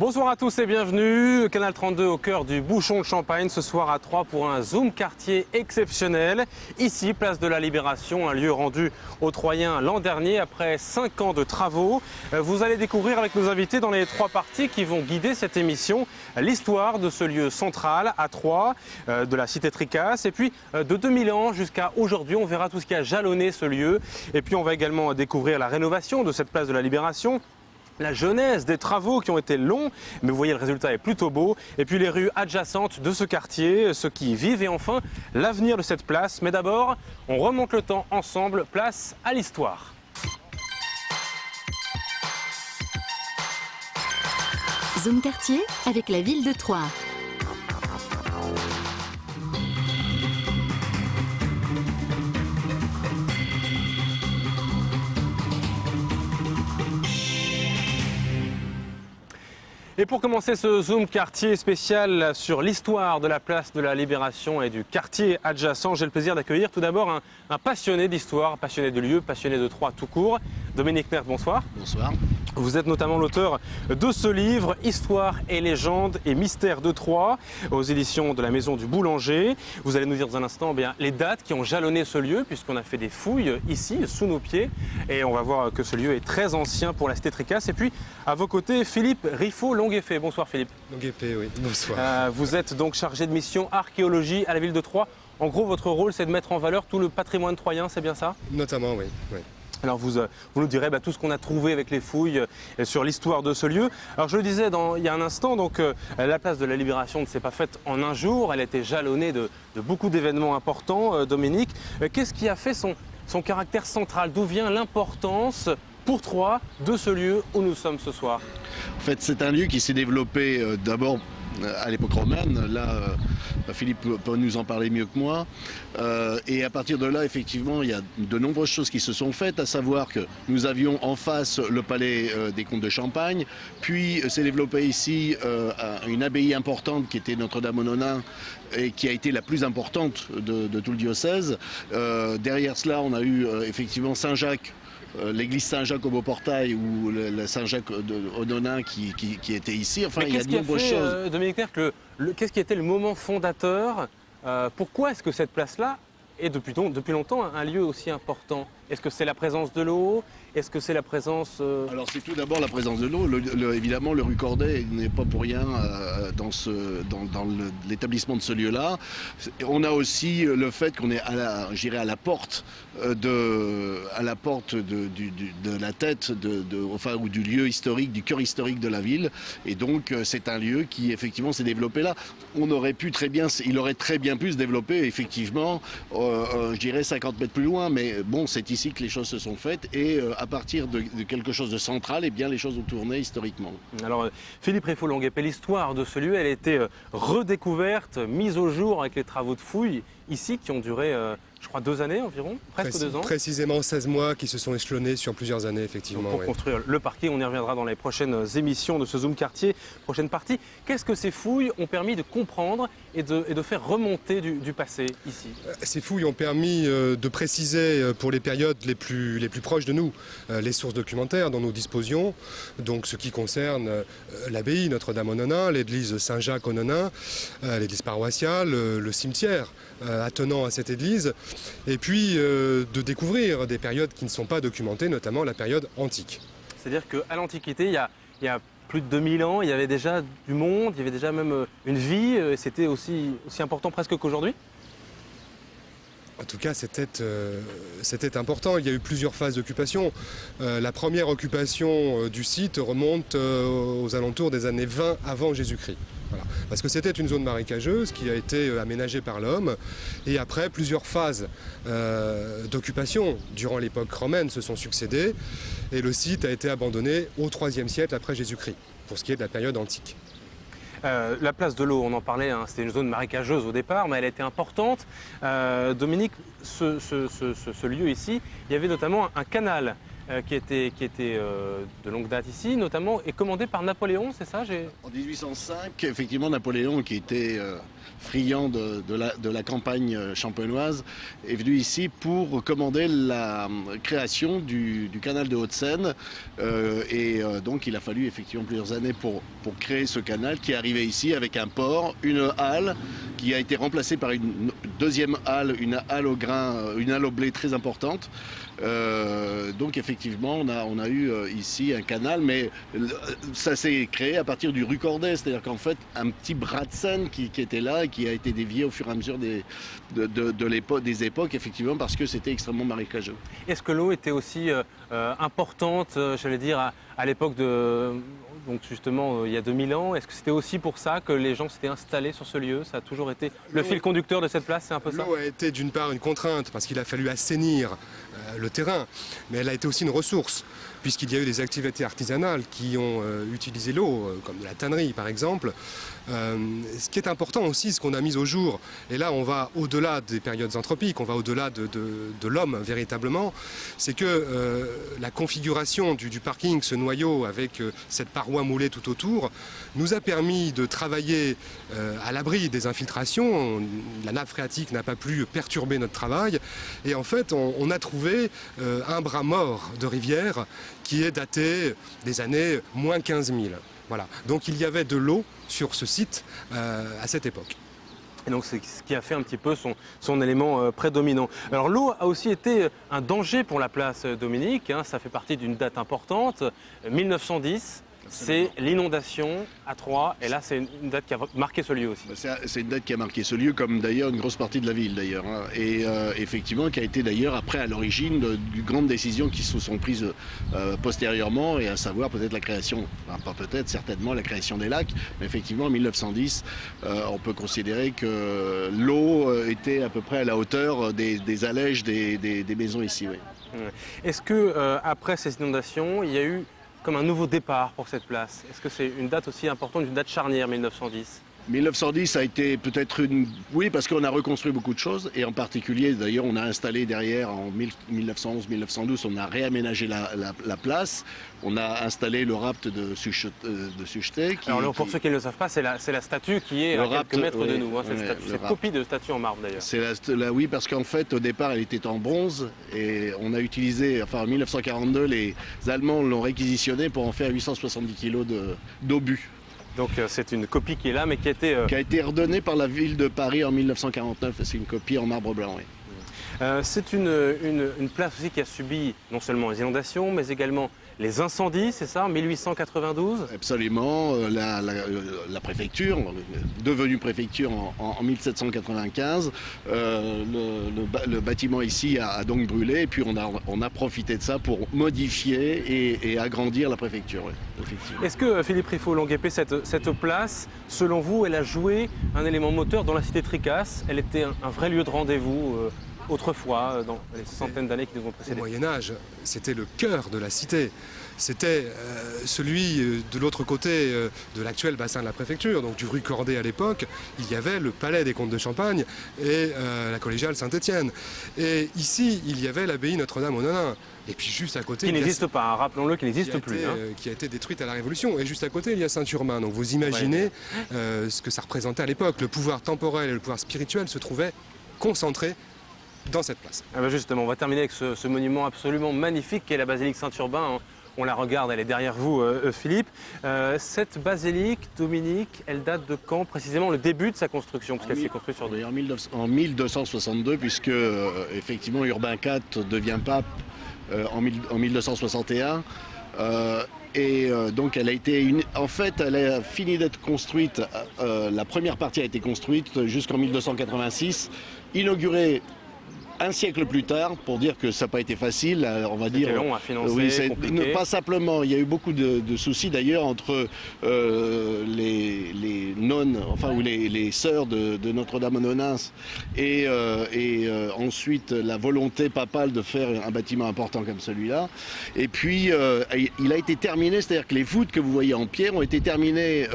Bonsoir à tous et bienvenue. Canal 32 au cœur du bouchon de Champagne ce soir à Troyes pour un zoom quartier exceptionnel. Ici, place de la Libération, un lieu rendu aux Troyens l'an dernier après 5 ans de travaux. Vous allez découvrir avec nos invités dans les 3 parties qui vont guider cette émission l'histoire de ce lieu central à Troyes, de la cité Tricasse et puis de 2000 ans jusqu'à aujourd'hui. On verra tout ce qui a jalonné ce lieu et puis on va également découvrir la rénovation de cette place de la Libération. La genèse des travaux qui ont été longs, mais vous voyez le résultat est plutôt beau. Et puis les rues adjacentes de ce quartier, ceux qui y vivent et enfin l'avenir de cette place. Mais d'abord, on remonte le temps ensemble, place à l'histoire. Zoom quartier avec la ville de Troyes. Et pour commencer ce zoom quartier spécial sur l'histoire de la place de la Libération et du quartier adjacent, j'ai le plaisir d'accueillir tout d'abord un passionné d'histoire, passionné de lieux, passionné de Troyes tout court. Dominique Nerf, bonsoir. Bonsoir. Vous êtes notamment l'auteur de ce livre, Histoire et légendes et mystères de Troyes, aux éditions de la Maison du Boulanger. Vous allez nous dire dans un instant les dates qui ont jalonné ce lieu, puisqu'on a fait des fouilles ici, sous nos pieds. Et on va voir que ce lieu est très ancien pour la cité Tricasse. Et puis, à vos côtés, Philippe Riffaut-Longueffet. Bonsoir Philippe. Longueffet, oui. Bonsoir. Vous êtes donc chargé de mission archéologie à la ville de Troyes. En gros, votre rôle, c'est de mettre en valeur tout le patrimoine troyen, c'est bien ça? Notamment, oui. Alors vous nous direz tout ce qu'on a trouvé avec les fouilles sur l'histoire de ce lieu. Alors je le disais il y a un instant, donc la place de la Libération ne s'est pas faite en un jour, elle a été jalonnée de beaucoup d'événements importants. Dominique, qu'est-ce qui a fait son caractère central? D'où vient l'importance pour Troyes de ce lieu où nous sommes ce soir? En fait, c'est un lieu qui s'est développé d'abord à l'époque romaine. Là, Philippe peut nous en parler mieux que moi. Et à partir de là, effectivement, il y a de nombreuses choses qui se sont faites, à savoir que nous avions en face le palais des comtes de Champagne, puis s'est développé ici une abbaye importante qui était Notre-Dame-aux-Nonains et qui a été la plus importante de tout le diocèse. Derrière cela, on a eu effectivement Saint-Jacques, l'église Saint-Jacques au Beau-Portail ou le Saint-Jacques aux Nonains qui était ici. Enfin, il y a de nombreuses choses. Dominique Nerf, qu'est-ce qui était le moment fondateur? Pourquoi est-ce que cette place-là est depuis longtemps un lieu aussi important? Est-ce que c'est la présence de l'eau? Est-ce que c'est la présence... Alors c'est tout d'abord la présence de l'eau. Évidemment, le rue Corday n'est pas pour rien dans l'établissement de ce lieu-là. On a aussi le fait qu'on est à la porte de la tête ou du lieu historique, du cœur historique de la ville. Et donc c'est un lieu qui effectivement s'est développé là. Il aurait très bien pu se développer effectivement, je dirais 50 mètres plus loin. Mais bon, c'est ici que les choses se sont faites et à partir de quelque chose de central, eh bien, les choses ont tourné historiquement. Alors, Philippe Riffaut-Longueffet, l'histoire de ce lieu, elle a été redécouverte, mise au jour avec les travaux de fouilles ici qui ont duré, je crois, 2 années environ, presque 2 ans. Précisément 16 mois qui se sont échelonnés sur plusieurs années, effectivement. Pour construire le parquet, on y reviendra dans les prochaines émissions de ce Zoom Quartier, prochaine partie. Qu'est-ce que ces fouilles ont permis de comprendre et de faire remonter du passé ici? Ces fouilles ont permis de préciser pour les périodes les plus proches de nous les sources documentaires dont nous disposions. Donc ce qui concerne l'abbaye Notre-Dame-aux-Nonains, l'église Saint-Jacques-aux-Nonains, l'église paroissiale, le cimetière attenant à cette église, et puis de découvrir des périodes qui ne sont pas documentées, notamment la période antique. C'est-à-dire qu'à l'Antiquité, il y a plus de 2000 ans, il y avait déjà du monde, il y avait déjà même une vie, et c'était aussi important presque qu'aujourd'hui? En tout cas, c'était important. Il y a eu plusieurs phases d'occupation. La première occupation du site remonte aux alentours des années 20 avant Jésus-Christ. Voilà. Parce que c'était une zone marécageuse qui a été aménagée par l'homme. Et après, plusieurs phases d'occupation durant l'époque romaine se sont succédées. Et le site a été abandonné au IIIe siècle après Jésus-Christ, pour ce qui est de la période antique. La place de l'eau, on en parlait, c'était une zone marécageuse au départ, mais elle était importante. Dominique, ce lieu ici, il y avait notamment un canal qui était de longue date ici, notamment, est commandé par Napoléon, c'est ça? En 1805, effectivement, Napoléon, qui était friand de la campagne champenoise, est venu ici pour commander la création du canal de Haute-Seine. Donc il a fallu effectivement plusieurs années pour créer ce canal qui est arrivé ici avec un port, une halle qui a été remplacée par une deuxième halle, une halle au grain, une halle au blé très importante. Donc effectivement on a eu ici un canal, mais ça s'est créé à partir du rue Corday, c'est-à-dire qu'en fait un petit bras de Seine qui était là et qui a été dévié au fur et à mesure des époques, effectivement, parce que c'était extrêmement marécageux. Est-ce que l'eau était aussi importante, j'allais dire, à l'époque donc justement il y a 2000 ans? Est-ce que c'était aussi pour ça que les gens s'étaient installés sur ce lieu? Ça a toujours été le fil conducteur de cette place, c'est un peu ça? L'eau a été d'une part une contrainte parce qu'il a fallu assainir le terrain, mais elle a été aussi une ressource, puisqu'il y a eu des activités artisanales qui ont utilisé l'eau, comme de la tannerie par exemple. Ce qui est important aussi, ce qu'on a mis au jour, et là on va au-delà des périodes anthropiques, on va au-delà de l'homme véritablement, c'est que la configuration du parking, ce noyau avec cette paroi moulée tout autour, nous a permis de travailler à l'abri des infiltrations. La nappe phréatique n'a pas pu perturber notre travail, et en fait on a trouvé un bras mort de rivière qui est daté des années moins 15 000. Voilà. Donc il y avait de l'eau sur ce site à cette époque. Et donc c'est ce qui a fait un petit peu son élément prédominant. Alors l'eau a aussi été un danger pour la place Dominique, hein, ça fait partie d'une date importante, 1910. C'est l'inondation à Troyes, et là c'est une date qui a marqué ce lieu aussi. C'est une date qui a marqué ce lieu, comme d'ailleurs une grosse partie de la ville d'ailleurs. Hein. Et effectivement qui a été d'ailleurs après à l'origine de grandes décisions qui se sont prises postérieurement, et à savoir peut-être la création, enfin pas peut-être, certainement la création des lacs, mais effectivement en 1910 on peut considérer que l'eau était à peu près à la hauteur des allèges des maisons ici. Oui. Est-ce que après ces inondations, il y a eu comme un nouveau départ pour cette place? Est-ce que c'est une date aussi importante, une date charnière, 1910? 1910 a été peut-être une... Oui, parce qu'on a reconstruit beaucoup de choses, et en particulier, d'ailleurs, on a installé derrière, en 1911-1912, on a réaménagé la place, on a installé le rapt de Sucheté. Alors pour ceux qui ne le savent pas, c'est la statue qui est à quelques mètres de nous, hein, cette copie de statue en marbre d'ailleurs. Oui, parce qu'en fait, au départ, elle était en bronze, et on a utilisé, enfin en 1942, les Allemands l'ont réquisitionné pour en faire 870 kg d'obus. Donc c'est une copie qui est là, mais qui a été redonnée par la ville de Paris en 1949. C'est une copie en marbre blanc, oui. C'est une place aussi qui a subi non seulement les inondations, mais également les incendies, c'est ça, en 1892? Absolument. La préfecture, devenue préfecture en 1795, le bâtiment ici a donc brûlé, et puis on a profité de ça pour modifier et agrandir la préfecture. Oui, effectivement. Est-ce que Philippe Riffaut-Longuepée, cette place, selon vous, elle a joué un élément moteur dans la cité Tricasse? Elle était un vrai lieu de rendez-vous autrefois, dans les centaines d'années qui nous ont précédé? Au Moyen-Âge, c'était le cœur de la cité. C'était celui de l'autre côté de l'actuel bassin de la préfecture, donc du rue Corday à l'époque, il y avait le palais des comtes de Champagne et la collégiale Saint-Étienne. Et ici, il y avait l'abbaye Notre-Dame-aux-Nonains. Et puis juste à côté... Qui n'existe pas, hein, rappelons-le, qui n'existe plus. Qui a été détruite à la Révolution. Et juste à côté, il y a Saint-Urbain. Donc vous imaginez ce que ça représentait à l'époque. Le pouvoir temporel et le pouvoir spirituel se trouvaient concentrés dans cette place. Ah ben justement, on va terminer avec ce monument absolument magnifique qui est la basilique Saint-Urbain. On la regarde, elle est derrière vous, Philippe. Cette basilique, Dominique, elle date de quand précisément, le début de sa construction, parce qu'elle s'est construite sur... En 1262, puisque effectivement Urbain IV devient pape en 1261. Donc elle a été en fait elle a fini d'être construite, la première partie a été construite jusqu'en 1286, inaugurée un siècle plus tard, pour dire que ça n'a pas été facile, on va dire. C'était long à financer, oui, compliqué. Pas simplement, il y a eu beaucoup de soucis d'ailleurs entre les nonnes, enfin ou les sœurs de Notre-Dame-aux-Nonains et ensuite la volonté papale de faire un bâtiment important comme celui-là. Et puis il a été terminé, c'est-à-dire que les voûtes que vous voyez en pierre ont été terminées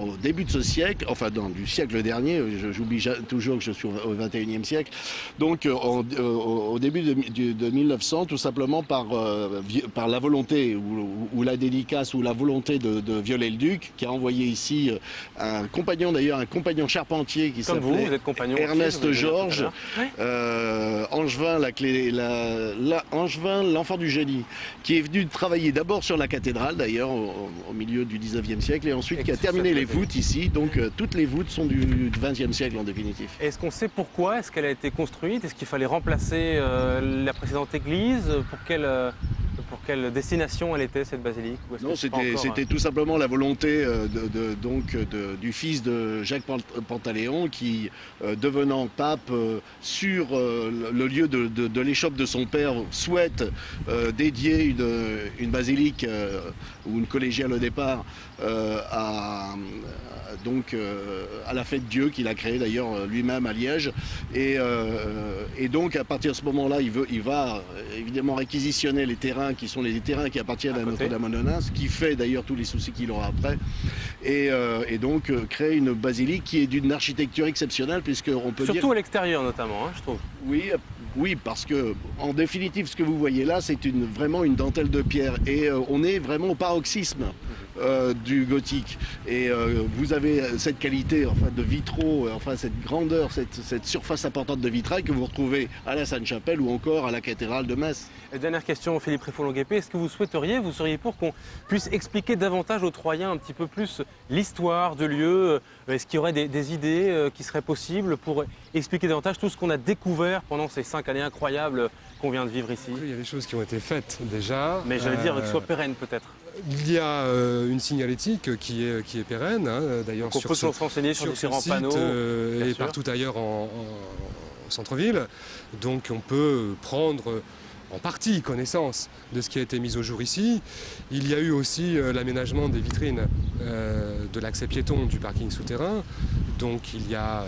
au début de ce siècle, enfin du siècle dernier, j'oublie toujours que je suis au XXIe siècle, donc en au début de 1900, tout simplement par la volonté ou la dédicace ou la volonté de violer le duc, qui a envoyé ici un compagnon, d'ailleurs un compagnon charpentier qui s'appelait Ernest Georges, Angevin, Angevin, l'enfant du génie, qui est venu travailler d'abord sur la cathédrale, d'ailleurs au milieu du 19e siècle, et ensuite qui a terminé les voûtes ici. Donc toutes les voûtes sont du 20e siècle en définitive. Est-ce qu'on sait pourquoi est-ce qu'elle a été construite? Est-ce qu'il fallait remplacer la précédente église? Pour quelle destination elle était, cette basilique? Non, c'était tout simplement la volonté du fils de Jacques Pantaléon qui, devenant pape, sur le lieu de l'échoppe de son père, souhaite dédier une basilique ou une collégiale au départ à la fête Dieu qu'il a créée d'ailleurs lui-même à Liège. Et donc à partir de ce moment-là, il va évidemment réquisitionner les terrains qui sont les terrains qui appartiennent à Notre-Dame-en-Onnain, ce qui fait d'ailleurs tous les soucis qu'il aura après. Et donc créer une basilique qui est d'une architecture exceptionnelle, puisqu'on peut surtout à l'extérieur notamment, je trouve. Oui, parce que en définitive, ce que vous voyez là, c'est vraiment une dentelle de pierre, et on est vraiment au paroxysme du gothique. Et vous avez cette qualité de vitraux, cette grandeur, cette surface importante de vitrail que vous retrouvez à la Sainte-Chapelle ou encore à la cathédrale de Metz. Et dernière question, Philippe Riffaud-Longuepée, est-ce que vous seriez pour qu'on puisse expliquer davantage aux Troyens un petit peu plus l'histoire du lieu? Est-ce qu'il y aurait des idées qui seraient possibles pour expliquer davantage tout ce qu'on a découvert pendant ces 5 années incroyables qu'on vient de vivre ici? Il y a des choses qui ont été faites déjà. Mais j'allais dire que soit pérenne peut-être. Il y a une signalétique qui est pérenne, d'ailleurs on peut toujours se renseigner sur différents panneaux et partout ailleurs en centre-ville. Donc on peut prendre en partie connaissance de ce qui a été mis au jour ici. Il y a eu aussi l'aménagement des vitrines de l'accès piéton du parking souterrain. Donc il y a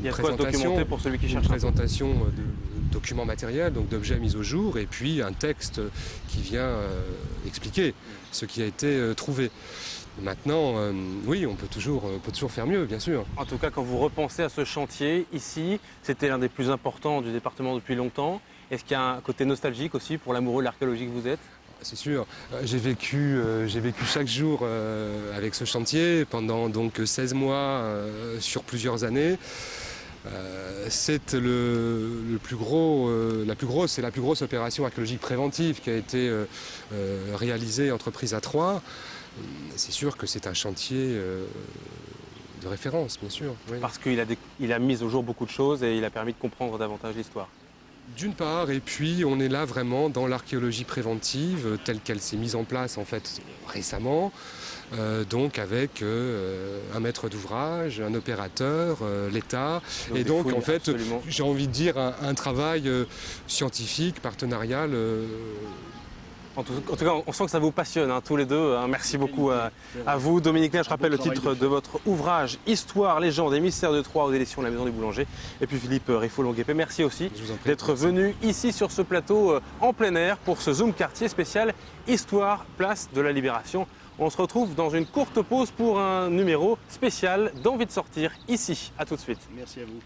une présentation, pour celui qui cherche de documents matériels, donc d'objets mis au jour, et puis un texte qui vient expliquer ce qui a été trouvé. Maintenant, oui, on peut toujours faire mieux, bien sûr. En tout cas, quand vous repensez à ce chantier, ici, c'était l'un des plus importants du département depuis longtemps. Est-ce qu'il y a un côté nostalgique aussi pour l'amoureux de l'archéologie que vous êtes? C'est sûr. J'ai vécu chaque jour avec ce chantier pendant donc 16 mois sur plusieurs années. C'est la plus grosse opération archéologique préventive qui a été réalisée, entreprise à Troyes. C'est sûr que c'est un chantier de référence, bien sûr. Oui. Parce qu'il a mis au jour beaucoup de choses et il a permis de comprendre davantage l'histoire. D'une part, et puis on est là vraiment dans l'archéologie préventive telle qu'elle s'est mise en place en fait récemment, donc avec un maître d'ouvrage, un opérateur, l'État, et donc en fait j'ai envie de dire un travail scientifique, partenarial. En tout cas, on sent que ça vous passionne, tous les deux. Merci beaucoup à vous. Dominique Nain, je rappelle le titre de votre ouvrage « Histoire, légende et mystère de Troyes » aux éditions de la Maison du Boulanger. Et puis Philippe Riffaud-Longuepée, merci aussi d'être venu ici sur ce plateau en plein air pour ce Zoom quartier spécial Histoire, place de la Libération. On se retrouve dans une courte pause pour un numéro spécial d'Envie de sortir ici. A tout de suite. Merci à vous.